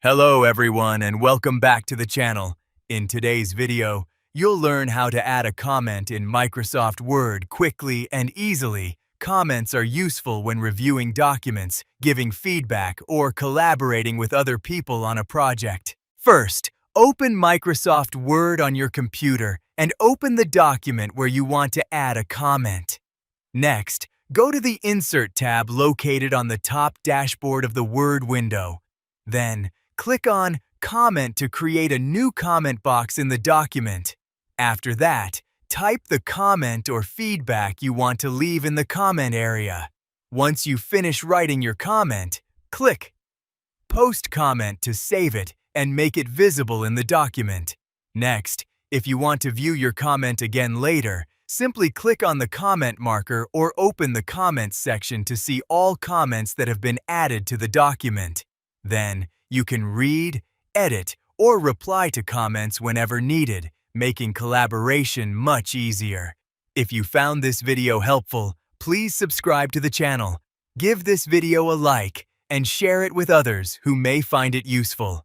Hello everyone and welcome back to the channel. In today's video, you'll learn how to add a comment in Microsoft Word quickly and easily. Comments are useful when reviewing documents, giving feedback, or collaborating with other people on a project. First, open Microsoft Word on your computer and open the document where you want to add a comment. Next, go to the Insert tab located on the top dashboard of the Word window. Then, click on Comment to create a new comment box in the document. After that, type the comment or feedback you want to leave in the comment area. Once you finish writing your comment, click Post Comment to save it and make it visible in the document. Next, if you want to view your comment again later, simply click on the comment marker or open the Comments section to see all comments that have been added to the document. Then, you can read, edit, or reply to comments whenever needed, making collaboration much easier. If you found this video helpful, please subscribe to the channel, give this video a like, and share it with others who may find it useful.